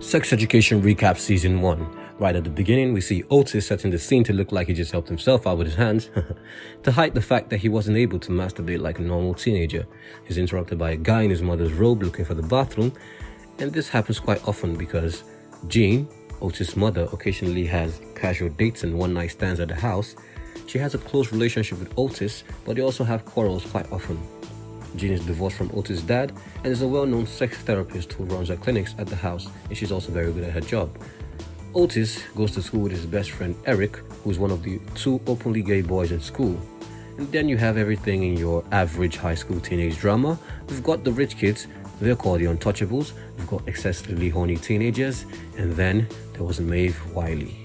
Sex Education Recap Season 1. Right at the beginning, we see Otis setting the scene to look like he just helped himself out with his hands to hide the fact that he wasn't able to masturbate like a normal teenager. He's interrupted by a guy in his mother's robe looking for the bathroom, and this happens quite often because Jean, Otis' mother, occasionally has casual dates and one-night stands at the house. She has a close relationship with Otis, but they also have quarrels quite often. Jean is divorced from Otis' dad and is a well-known sex therapist who runs her clinics at the house, and she's also very good at her job. Otis goes to school with his best friend Eric, who is one of the 2 openly gay boys in school. And then you have everything in your average high school teenage drama. We've got the rich kids, they're called the Untouchables. We've got excessively horny teenagers, and then there was Maeve Wiley,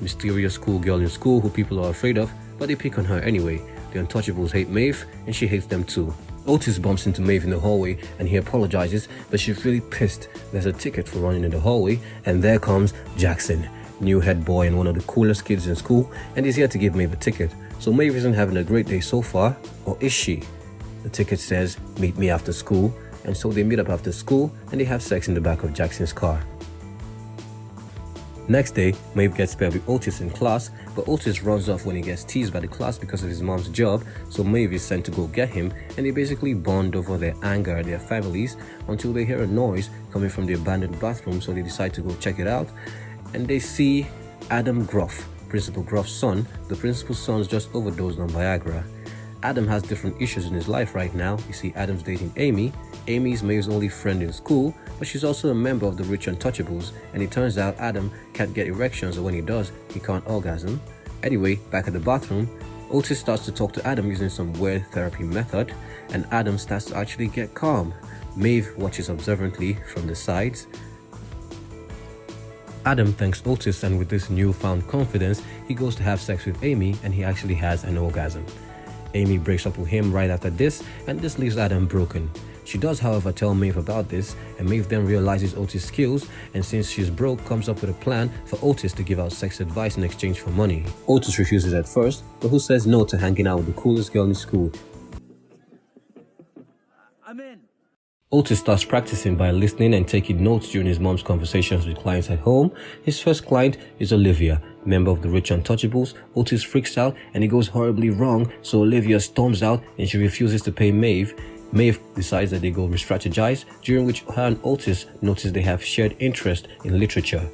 mysterious schoolgirl in school who people are afraid of, but they pick on her anyway. The Untouchables hate Maeve, and she hates them too. Otis bumps into Maeve in the hallway and he apologizes, but she's really pissed. There's a ticket for running in the hallway, and there comes Jackson, new head boy and one of the coolest kids in school, and he's here to give Maeve a ticket. So Maeve isn't having a great day so far, or is she? The ticket says, "Meet me after school," and so they meet up after school and they have sex in the back of Jackson's car. Next day, Maeve gets paired with Otis in class, but Otis runs off when he gets teased by the class because of his mom's job, so Maeve is sent to go get him, and they basically bond over their anger at their families until they hear a noise coming from the abandoned bathroom, so they decide to go check it out, and they see Adam Gruff, Principal Gruff's son. The principal's son's just overdosed on Viagra. Adam has different issues in his life right now. You see Adam's dating Amy. Amy's Maeve's only friend in school, but she's also a member of the Rich Untouchables, and it turns out Adam can't get erections, or when he does, he can't orgasm. Anyway, back at the bathroom, Otis starts to talk to Adam using some weird therapy method, and Adam starts to actually get calm. Maeve watches observantly from the sides. Adam thanks Otis, and with this newfound confidence, he goes to have sex with Amy, and he actually has an orgasm. Amy breaks up with him right after this, and this leaves Adam broken. She does, however, tell Maeve about this, and Maeve then realizes Otis' skills, and since she's broke, comes up with a plan for Otis to give out sex advice in exchange for money. Otis refuses at first, but who says no to hanging out with the coolest girl in school? I'm in. Otis starts practicing by listening and taking notes during his mom's conversations with clients at home. His first client is Olivia, member of the Rich Untouchables. Otis freaks out and it goes horribly wrong, so Olivia storms out and she refuses to pay Maeve. Maeve decides that they go re-strategize, during which her and Otis notice they have shared interest in literature.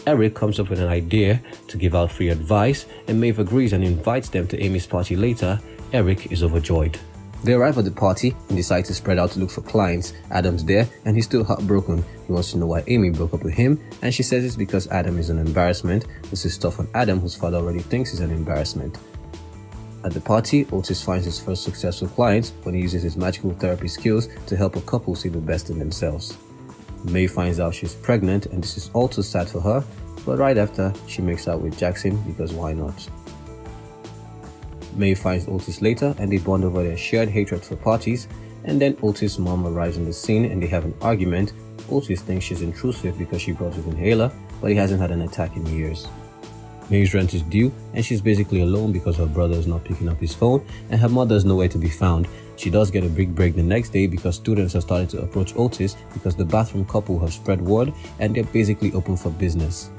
Eric comes up with an idea to give out free advice, and Maeve agrees and invites them to Amy's party later. Eric is overjoyed. They arrive at the party and decide to spread out to look for clients. Adam's there and he's still heartbroken. He wants to know why Amy broke up with him, and she says it's because Adam is an embarrassment. This is tough on Adam, whose father already thinks he's an embarrassment. At the party, Otis finds his first successful client when he uses his magical therapy skills to help a couple see the best in themselves. May finds out she's pregnant, and this is all too sad for her, but right after, she makes out with Jackson because why not? May finds Otis later and they bond over their shared hatred for parties, and then Otis' mom arrives on the scene and they have an argument. Otis thinks she's intrusive because she brought his inhaler, but he hasn't had an attack in years. May's rent is due and she's basically alone because her brother is not picking up his phone and her mother is nowhere to be found. She does get a big break the next day because students are starting to approach Otis because the bathroom couple have spread word and they're basically open for business.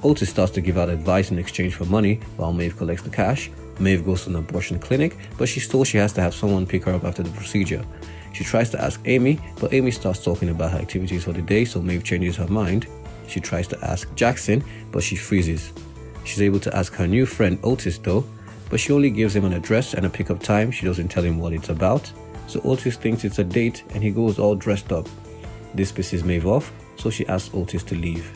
Otis starts to give out advice in exchange for money while Maeve collects the cash. Maeve goes to an abortion clinic, but she's told she has to have someone pick her up after the procedure. She tries to ask Amy, but Amy starts talking about her activities for the day, so Maeve changes her mind. She tries to ask Jackson, but she freezes. She's able to ask her new friend Otis though, but she only gives him an address and a pickup time. She doesn't tell him what it's about. So Otis thinks it's a date and he goes all dressed up. This pisses Maeve off, so she asks Otis to leave.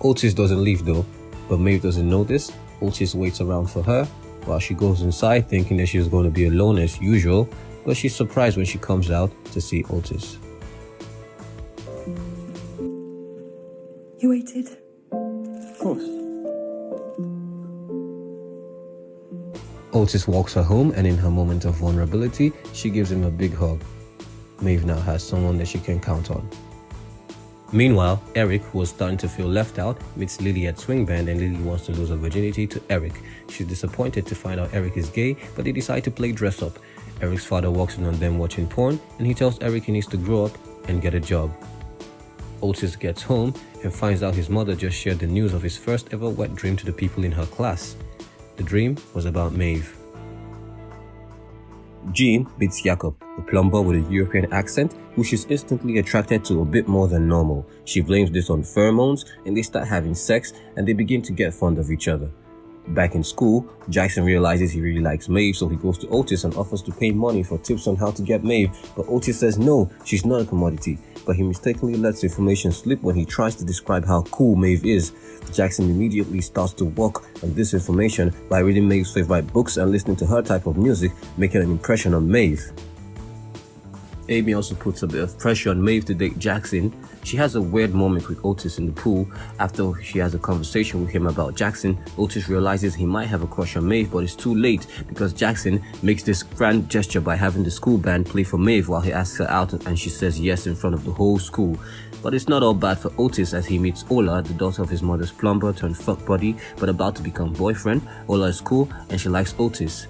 Otis doesn't leave though, but Maeve doesn't know this. Otis waits around for her while she goes inside thinking that she's going to be alone as usual, but she's surprised when she comes out to see Otis. You waited? Of course. Otis walks her home and in her moment of vulnerability, she gives him a big hug. Maeve now has someone that she can count on. Meanwhile, Eric, who was starting to feel left out, meets Lily at swing band and Lily wants to lose her virginity to Eric. She's disappointed to find out Eric is gay, but they decide to play dress up. Eric's father walks in on them watching porn and he tells Eric he needs to grow up and get a job. Otis gets home and finds out his mother just shared the news of his first ever wet dream to the people in her class. The dream was about Maeve. Jean meets Jakob, a plumber with a European accent who she's instantly attracted to a bit more than normal. She blames this on pheromones and they start having sex and they begin to get fond of each other. Back in school, Jackson realizes he really likes Maeve, so he goes to Otis and offers to pay money for tips on how to get Maeve, but Otis says no, she's not a commodity. But he mistakenly lets information slip when he tries to describe how cool Maeve is. Jackson immediately starts to work on this information by reading Maeve's favorite books and listening to her type of music, making an impression on Maeve. Amy also puts a bit of pressure on Maeve to date Jackson. She has a weird moment with Otis in the pool. After she has a conversation with him about Jackson, Otis realizes he might have a crush on Maeve, but it's too late because Jackson makes this grand gesture by having the school band play for Maeve while he asks her out and she says yes in front of the whole school. But it's not all bad for Otis as he meets Ola, the daughter of his mother's plumber turned fuck buddy, but about to become boyfriend. Ola is cool and she likes Otis.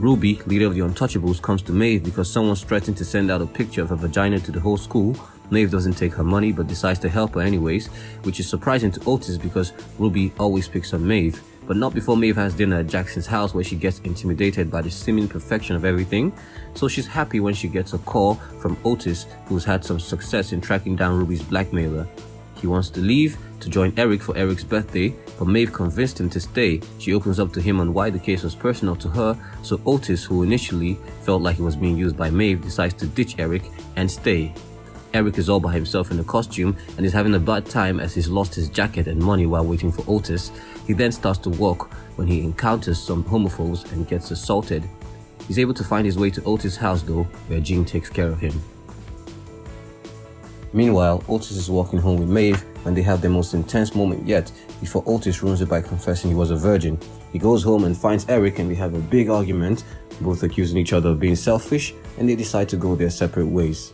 Ruby, leader of the Untouchables, comes to Maeve because someone's threatened to send out a picture of her vagina to the whole school. Maeve doesn't take her money but decides to help her anyways, which is surprising to Otis because Ruby always picks on Maeve. But not before Maeve has dinner at Jackson's house where she gets intimidated by the seeming perfection of everything. So she's happy when she gets a call from Otis, who's had some success in tracking down Ruby's blackmailer. He wants to leave to join Eric for Eric's birthday, but Maeve convinced him to stay. She opens up to him on why the case was personal to her, so Otis, who initially felt like he was being used by Maeve, decides to ditch Eric and stay. Eric is all by himself in a costume and is having a bad time as he's lost his jacket and money while waiting for Otis. He then starts to walk when he encounters some homophobes and gets assaulted. He's able to find his way to Otis' house though, where Jean takes care of him. Meanwhile, Otis is walking home with Maeve when they have their most intense moment yet before Otis ruins it by confessing he was a virgin. He goes home and finds Eric and they have a big argument, both accusing each other of being selfish, and they decide to go their separate ways.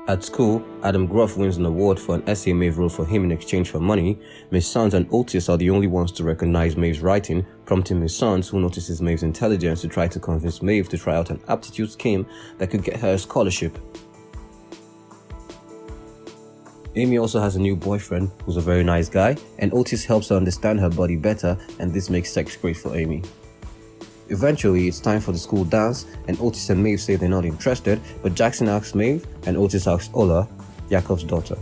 At school, Adam Gruff wins an award for an essay Maeve wrote for him in exchange for money. Miss Sands and Otis are the only ones to recognize Maeve's writing, prompting Miss Sands, who notices Maeve's intelligence, to try to convince Maeve to try out an aptitude scheme that could get her a scholarship. Amy also has a new boyfriend who's a very nice guy, and Otis helps her understand her body better, and this makes sex great for Amy. Eventually, it's time for the school dance, and Otis and Maeve say they're not interested, but Jackson asks Maeve, and Otis asks Ola, Jakob's daughter.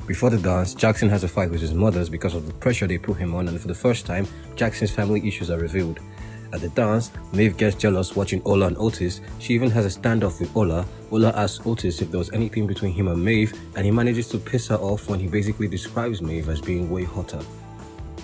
Before the dance, Jackson has a fight with his mothers because of the pressure they put him on, and for the first time, Jackson's family issues are revealed. At the dance, Maeve gets jealous watching Ola and Otis. She even has a standoff with Ola. Ola asks Otis if there was anything between him and Maeve, and he manages to piss her off when he basically describes Maeve as being way hotter.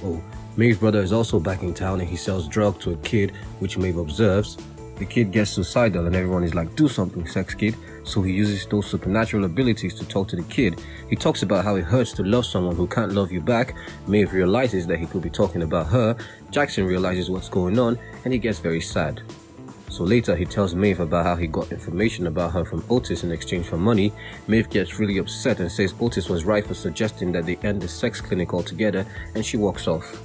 Oh, Maeve's brother is also back in town and he sells drugs to a kid, which Maeve observes. The kid gets suicidal and everyone is like, "Do something, sex kid." So he uses those supernatural abilities to talk to the kid. He talks about how it hurts to love someone who can't love you back. Maeve realizes that he could be talking about her. Jackson realizes what's going on and he gets very sad. So later he tells Maeve about how he got information about her from Otis in exchange for money. Maeve gets really upset and says Otis was right for suggesting that they end the sex clinic altogether, and she walks off.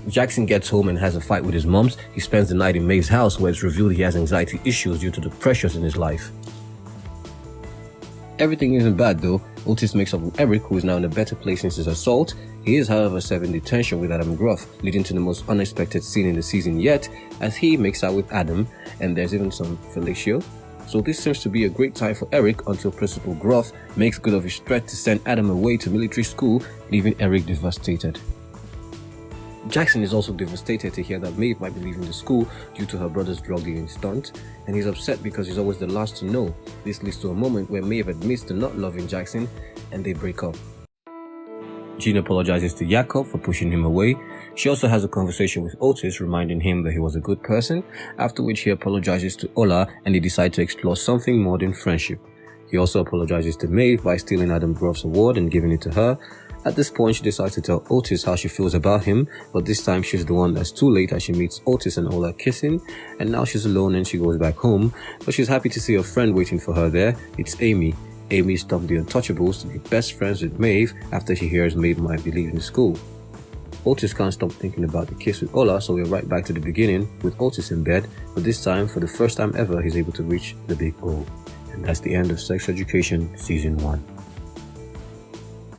Jackson gets home and has a fight with his moms. He spends the night in Maeve's house where it's revealed he has anxiety issues due to the pressures in his life. Everything isn't bad though. Otis makes up with Eric, who is now in a better place since his assault. He is however serving detention with Adam Gruff, leading to the most unexpected scene in the season yet, as he makes out with Adam, and there's even some fellatio. So this seems to be a great time for Eric until Principal Gruff makes good of his threat to send Adam away to military school, leaving Eric devastated. Jackson is also devastated to hear that Maeve might be leaving the school due to her brother's drug dealing stunt, and he's upset because he's always the last to know. This leads to a moment where Maeve admits to not loving Jackson, and they break up. Jean apologizes to Jakob for pushing him away. She also has a conversation with Otis, reminding him that he was a good person, after which he apologizes to Ola and they decide to explore something more than friendship. He also apologizes to Maeve by stealing Adam Gruff's award and giving it to her. At this point, she decides to tell Otis how she feels about him, but this time she's the one that's too late as she meets Otis and Ola kissing, and now she's alone and she goes back home, but she's happy to see a friend waiting for her there. It's Amy. Amy stopped the Untouchables to be best friends with Maeve after she hears Maeve might be leaving school. Otis can't stop thinking about the kiss with Ola, so we're right back to the beginning with Otis in bed, but this time, for the first time ever, he's able to reach the big O. And And that's the end of Sex Education Season 1.